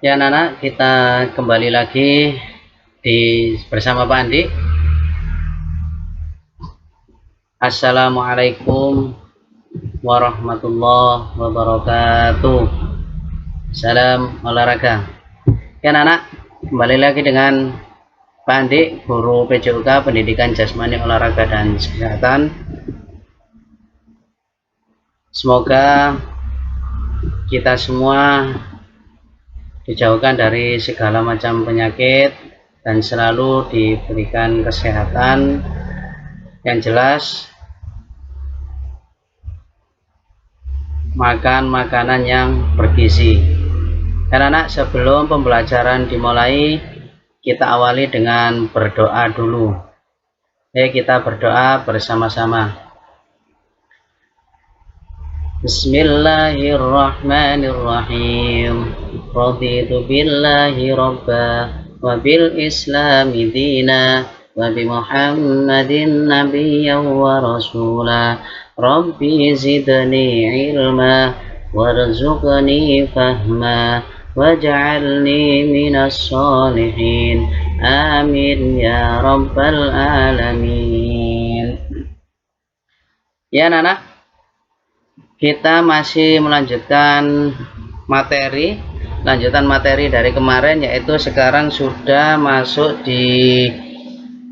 Ya anak-anak, kita kembali lagi bersama Pak Andi. Assalamualaikum warahmatullahi wabarakatuh. Salam olahraga. Ya anak-anak, kembali lagi dengan Pak Andi, guru PJUK Pendidikan Jasmani Olahraga dan Kesehatan. Semoga kita semua dijauhkan dari segala macam penyakit dan selalu diberikan kesehatan yang jelas, makan makanan yang bergizi. Anak-anak, sebelum pembelajaran dimulai, kita awali dengan berdoa dulu. Kita berdoa bersama-sama. Bismillahirrahmanirrahim. Raditu billahi rabba wa bil islami dina wa bi Muhammadin nabiyyan wa rasula. Rabbi zidni ilma warzuqni fahma waj'alni minas sholihin. Amin ya rabbal alamin. Ya anak-anak, kita masih melanjutkan lanjutan materi dari kemarin, yaitu sekarang sudah masuk di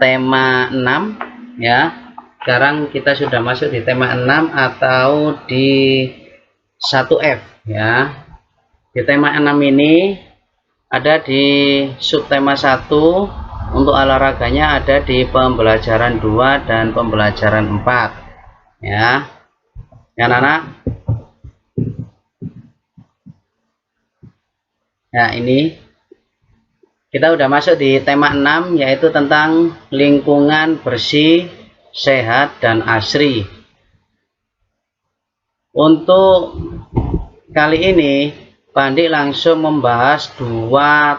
tema 6 ya. Sekarang kita sudah masuk di tema 6 atau di 1F ya. Di tema 6 ini ada di subtema 1, untuk olahraganya ada di pembelajaran 2 dan pembelajaran 4 ya. Ya anak-anak, ya ini kita udah masuk di tema 6, yaitu tentang lingkungan bersih, sehat, dan asri. Untuk kali ini Pak Andi langsung membahas dua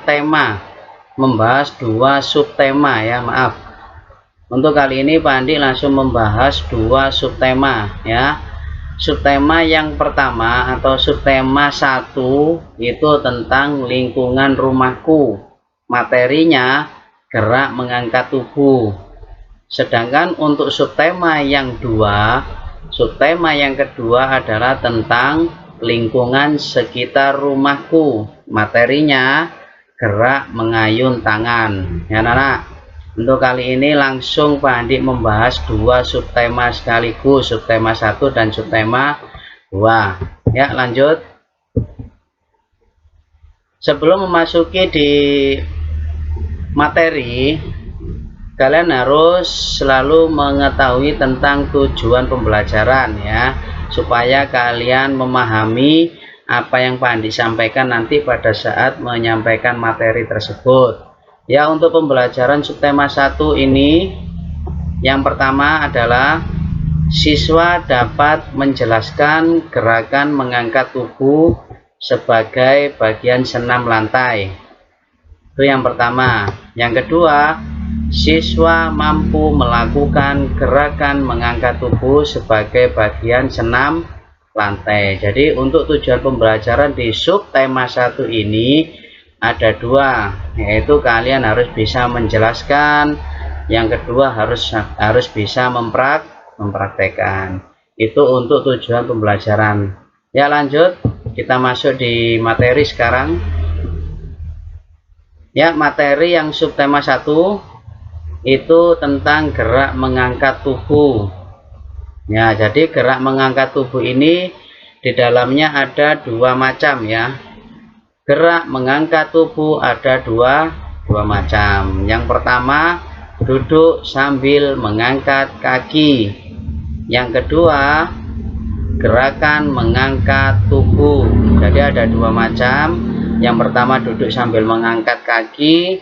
subtema ya, maaf. Untuk kali ini Pak Andi langsung membahas dua subtema ya. Subtema yang pertama atau subtema 1 itu tentang lingkungan rumahku. Materinya gerak mengangkat tubuh. Sedangkan untuk subtema yang kedua adalah tentang lingkungan sekitar rumahku. Materinya gerak mengayun tangan. Ya anak-anak, untuk kali ini langsung Pak Andi membahas dua subtema sekaligus, subtema 1 dan subtema 2. Ya, lanjut. Sebelum memasuki di materi, kalian harus selalu mengetahui tentang tujuan pembelajaran ya, supaya kalian memahami apa yang Pak Andi sampaikan nanti pada saat menyampaikan materi tersebut. Ya, untuk pembelajaran subtema 1 ini, yang pertama adalah siswa dapat menjelaskan gerakan mengangkat tubuh sebagai bagian senam lantai. Itu yang pertama. Yang kedua, siswa mampu melakukan gerakan mengangkat tubuh sebagai bagian senam lantai. Jadi untuk tujuan pembelajaran di subtema 1 ini ada dua, yaitu kalian harus bisa menjelaskan, yang kedua harus bisa mempraktekkan. Itu untuk tujuan pembelajaran. Ya, lanjut, kita masuk di materi sekarang. Ya, materi yang subtema 1 itu tentang gerak mengangkat tubuh. Ya, jadi gerak mengangkat tubuh ini di dalamnya ada dua macam ya. Gerak mengangkat tubuh ada dua macam. Yang pertama, duduk sambil mengangkat kaki. Yang kedua, gerakan mengangkat tubuh. Jadi ada dua macam. Yang pertama, duduk sambil mengangkat kaki.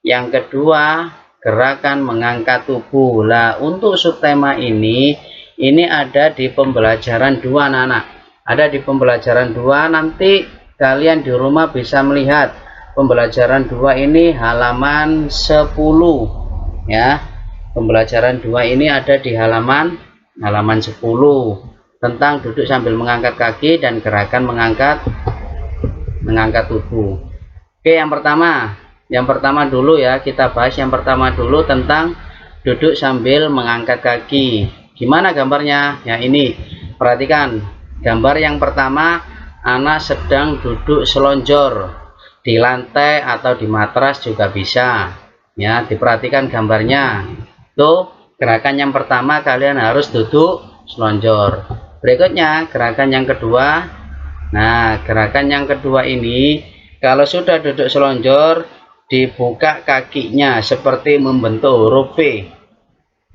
Yang kedua, gerakan mengangkat tubuh. Lah, untuk subtema ini ada di pembelajaran 2 anak-anak. Ada di pembelajaran 2, nanti kalian di rumah bisa melihat pembelajaran 2 ini halaman 10 ya. Pembelajaran 2 ini ada di halaman 10 tentang duduk sambil mengangkat kaki dan gerakan mengangkat tubuh. Oke, yang pertama dulu ya, kita bahas yang pertama dulu tentang duduk sambil mengangkat kaki. Gimana gambarnya? Ya ini, perhatikan gambar yang pertama, anak sedang duduk selonjor di lantai atau di matras juga bisa ya. Diperhatikan gambarnya tuh, gerakan yang pertama kalian harus duduk selonjor. Berikutnya gerakan yang kedua. Nah, gerakan yang kedua ini kalau sudah duduk selonjor, dibuka kakinya seperti membentuk huruf V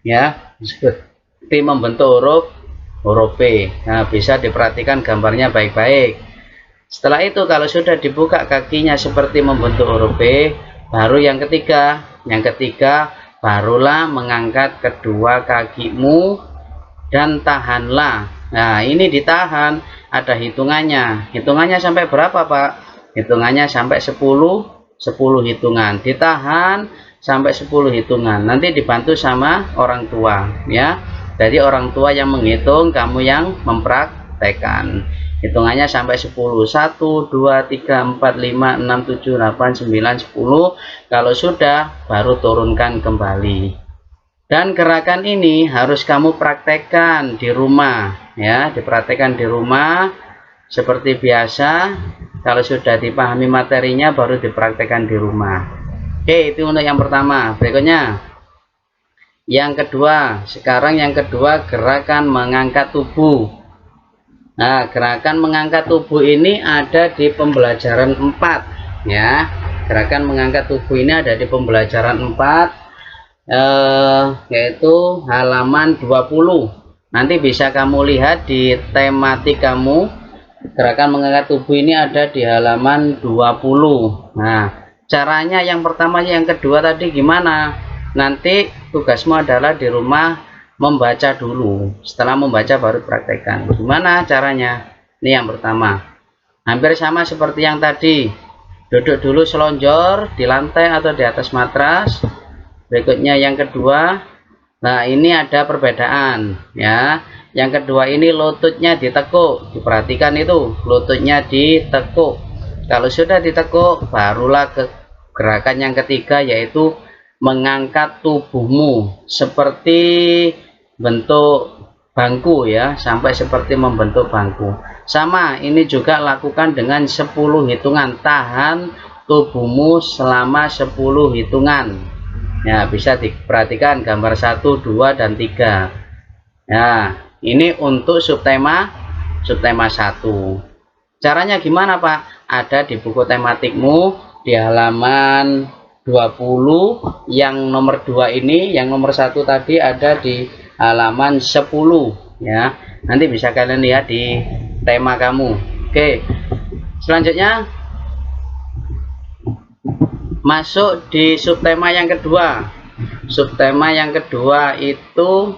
ya, seperti membentuk huruf V. Nah, bisa diperhatikan gambarnya baik-baik. Setelah itu kalau sudah dibuka kakinya seperti membentuk huruf V, baru yang ketiga. Yang ketiga barulah mengangkat kedua kakimu dan tahanlah. Nah, ini ditahan, ada hitungannya. Hitungannya sampai berapa, Pak? Hitungannya sampai 10 hitungan. Ditahan sampai 10 hitungan. Nanti dibantu sama orang tua ya. Jadi orang tua yang menghitung, kamu yang mempraktekkan. Hitungannya sampai 10. 1 2 3 4 5 6 7 8 9 10. Kalau sudah baru turunkan kembali. Dan gerakan ini harus kamu praktekkan di rumah ya, dipraktekkan di rumah seperti biasa. Kalau sudah dipahami materinya baru dipraktekkan di rumah. Oke, itu untuk yang pertama. Berikutnya yang kedua. Sekarang yang kedua, gerakan mengangkat tubuh. Nah, gerakan mengangkat tubuh ini ada di pembelajaran 4 ya. Gerakan mengangkat tubuh ini ada di pembelajaran 4 yaitu halaman 20. Nanti bisa kamu lihat di tematik kamu. Gerakan mengangkat tubuh ini ada di halaman 20. Nah, caranya yang pertama yang kedua tadi gimana? Nanti tugasmu adalah di rumah membaca dulu. Setelah membaca baru praktekkan. Gimana caranya? Ini yang pertama. Hampir sama seperti yang tadi. Duduk dulu selonjor di lantai atau di atas matras. Berikutnya yang kedua. Nah, ini ada perbedaan ya. Yang kedua ini lututnya ditekuk. Diperhatikan itu, lututnya ditekuk. Kalau sudah ditekuk, barulah ke gerakan yang ketiga, yaitu mengangkat tubuhmu seperti bentuk bangku ya, sampai seperti membentuk bangku. Sama, ini juga lakukan dengan 10 hitungan. Tahan tubuhmu selama 10 hitungan ya. Bisa diperhatikan gambar 1 2 dan 3 ya. Ini untuk subtema 1. Caranya gimana, Pak? Ada di buku tematikmu di halaman 20. Yang nomor 2 ini, yang nomor 1 tadi ada di halaman 10 ya. Nanti bisa kalian lihat di tema kamu. Oke, selanjutnya masuk di subtema yang kedua. Subtema yang kedua itu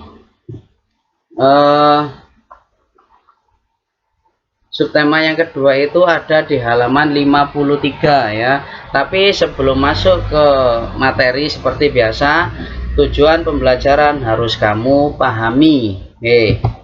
subtema yang kedua itu ada di halaman 53 ya. Tapi sebelum masuk ke materi seperti biasa, tujuan pembelajaran harus kamu pahami.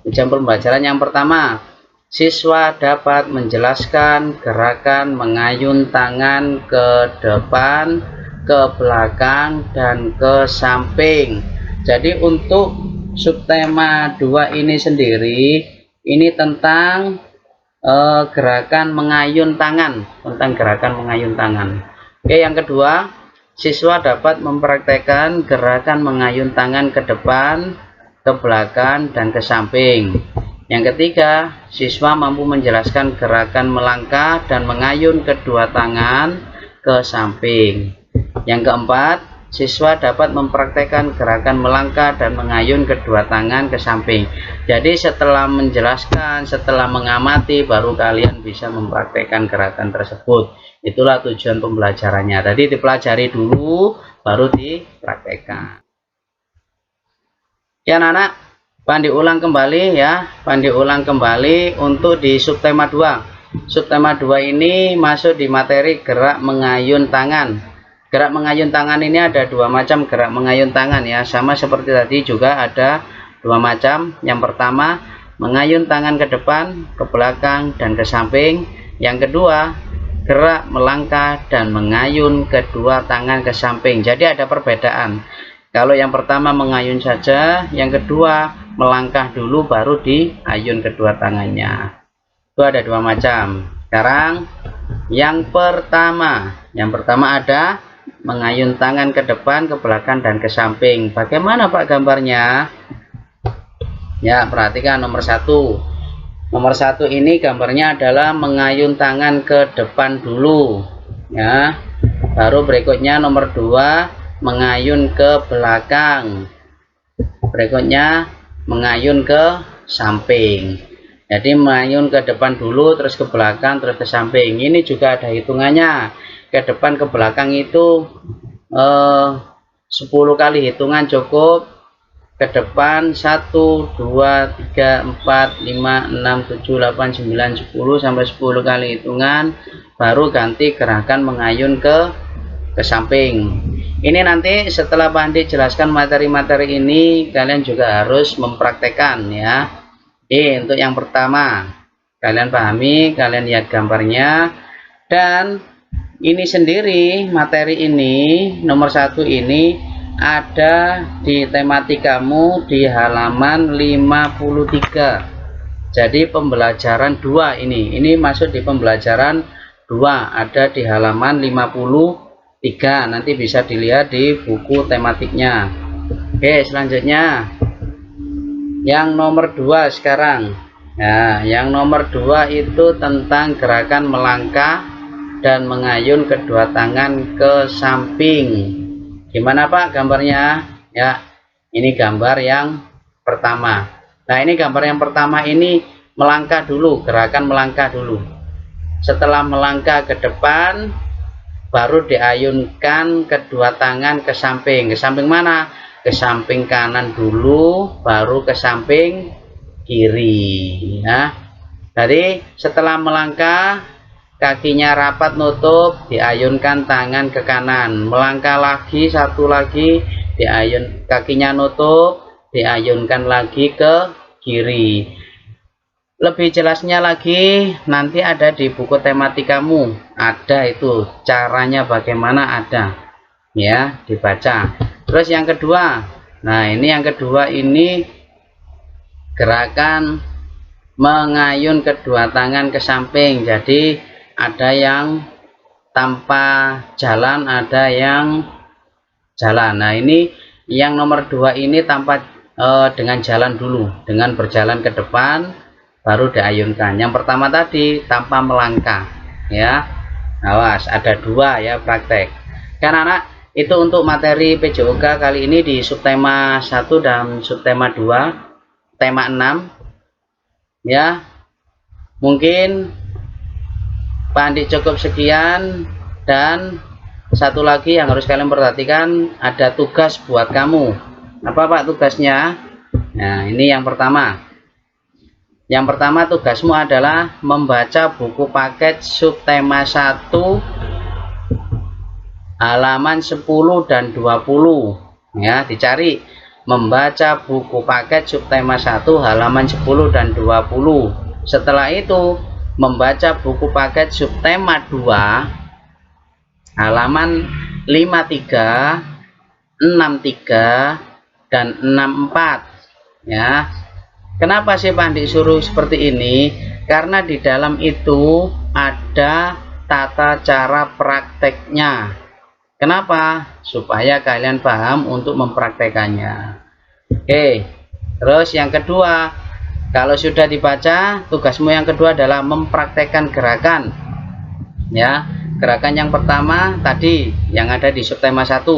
Tujuan pembelajaran yang pertama, siswa dapat menjelaskan gerakan mengayun tangan ke depan, ke belakang, dan ke samping. Jadi untuk subtema 2 ini sendiri, ini tentang gerakan mengayun tangan, Oke, yang kedua, siswa dapat mempraktekkan gerakan mengayun tangan ke depan, ke belakang, dan ke samping. Yang ketiga, siswa mampu menjelaskan gerakan melangkah dan mengayun kedua tangan ke samping. Yang keempat, siswa dapat mempraktekkan gerakan melangkah dan mengayun kedua tangan ke samping. Jadi setelah menjelaskan, setelah mengamati, baru kalian bisa mempraktekkan gerakan tersebut. Itulah tujuan pembelajarannya. Tadi dipelajari dulu, baru dipraktekkan. Ya anak-anak, Pandi ulang kembali ya, Pandi ulang kembali untuk di subtema 2. Subtema 2 ini masuk di materi gerak mengayun tangan. Gerak mengayun tangan ini ada 2 macam gerak mengayun tangan ya, sama seperti tadi juga ada 2 macam. Yang pertama, mengayun tangan ke depan, ke belakang, dan ke samping. Yang kedua, gerak, melangkah, dan mengayun kedua tangan ke samping. Jadi ada perbedaan. Kalau yang pertama mengayun saja, yang kedua melangkah dulu baru diayun kedua tangannya. Itu ada dua macam. Sekarang yang pertama ada mengayun tangan ke depan, ke belakang, dan ke samping. Bagaimana Pak gambarnya? Ya, perhatikan nomor 1. Nomor 1 ini gambarnya adalah mengayun tangan ke depan dulu, ya. Baru berikutnya nomor 2 mengayun ke belakang. Berikutnya mengayun ke samping. Jadi mengayun ke depan dulu, terus ke belakang, terus ke samping. Ini juga ada hitungannya. Ke depan ke belakang itu 10 kali hitungan cukup. Ke depan 1, 2, 3, 4, 5, 6, 7, 8, 9, 10 sampai 10 kali hitungan, baru ganti gerakan mengayun ke samping. Ini nanti setelah Pak Andi jelaskan materi-materi ini, kalian juga harus mempraktekkan ya. Untuk yang pertama kalian pahami, kalian lihat gambarnya, dan ini sendiri materi ini nomor 1 ini ada di tematikamu di halaman 53. Jadi pembelajaran 2 ini masuk di pembelajaran 2, ada di halaman 53. Nanti bisa dilihat di buku tematiknya. Oke, selanjutnya yang nomor 2 sekarang. Nah, yang nomor 2 itu tentang gerakan melangkah dan mengayun kedua tangan ke samping. Gimana Pak gambarnya? Ya, ini gambar yang pertama. Nah, ini gambar yang pertama ini melangkah dulu, gerakan melangkah dulu. Setelah melangkah ke depan, baru diayunkan kedua tangan ke samping. Ke samping mana? Ke samping kanan dulu, baru ke samping kiri. Ya. Jadi setelah melangkah, kakinya rapat nutup, diayunkan tangan ke kanan, melangkah lagi, satu lagi, diayun, kakinya nutup, diayunkan lagi ke kiri. Lebih jelasnya lagi nanti ada di buku tematikamu, ada itu caranya bagaimana, ada ya, dibaca. Terus yang kedua, nah ini yang kedua ini gerakan mengayun kedua tangan ke samping. Jadi ada yang tanpa jalan, ada yang jalan. Nah, ini yang nomor 2 ini tanpa dengan jalan dulu, dengan berjalan ke depan baru diayunkan. Yang pertama tadi tanpa melangkah, ya. Awas, ada 2 ya praktek. Kan anak, itu untuk materi PJOK kali ini di subtema 1 dan subtema 2, tema 6. Ya. Mungkin Pak Andi cukup sekian, dan satu lagi yang harus kalian perhatikan, ada tugas buat kamu. Apa Pak tugasnya? Nah, ini yang pertama. Yang pertama tugasmu adalah membaca buku paket subtema 1 halaman 10 dan 20. Ya, dicari membaca buku paket subtema 1 halaman 10 dan 20. Setelah itu membaca buku paket subtema 2 halaman 53, 63, dan 64 ya. Kenapa sih Pak Andi suruh seperti ini? Karena di dalam itu ada tata cara prakteknya. Kenapa? Supaya kalian paham untuk mempraktekannya. Oke, terus yang kedua, kalau sudah dibaca, tugasmu yang kedua adalah mempraktekkan gerakan. Ya, gerakan yang pertama tadi yang ada di subtema 1,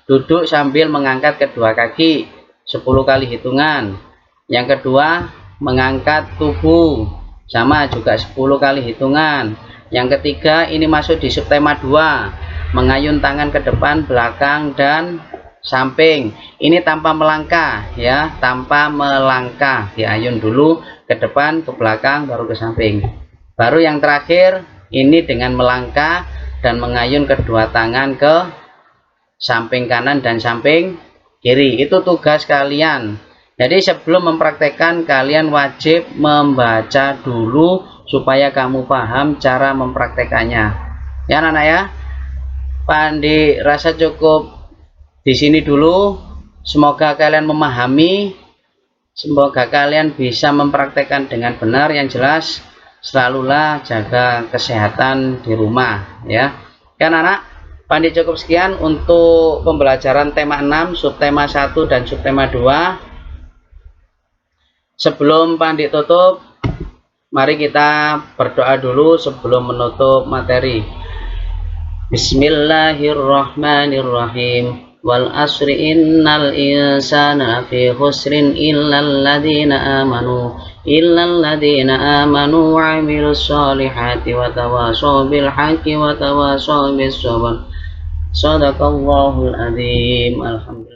duduk sambil mengangkat kedua kaki 10 kali hitungan. Yang kedua, mengangkat tubuh sama juga 10 kali hitungan. Yang ketiga, ini masuk di subtema 2, mengayun tangan ke depan, belakang, dan samping. Ini tanpa melangkah ya, tanpa melangkah, diayun dulu ke depan, ke belakang, baru ke samping. Baru yang terakhir ini dengan melangkah dan mengayun kedua tangan ke samping kanan dan samping kiri. Itu tugas kalian. Jadi sebelum mempraktekkan, kalian wajib membaca dulu supaya kamu paham cara mempraktekannya. Ya anak-anak ya. Pak Andi rasa cukup di sini dulu. Semoga kalian memahami, semoga kalian bisa mempraktekkan dengan benar. Yang jelas selalulah jaga kesehatan di rumah ya. Ya anak-anak, Pak Andi cukup sekian untuk pembelajaran tema 6, subtema 1 dan subtema 2. Sebelum Pak Andi tutup, mari kita berdoa dulu sebelum menutup materi. Bismillahirrahmanirrahim. Wal asri innal insana fi khusrin illal ladzina amanu wa amilus solihati wa tawasaw bil haqqi wa tawasaw bis sabr. Shadaqallahul adzim. Alhamdulillah.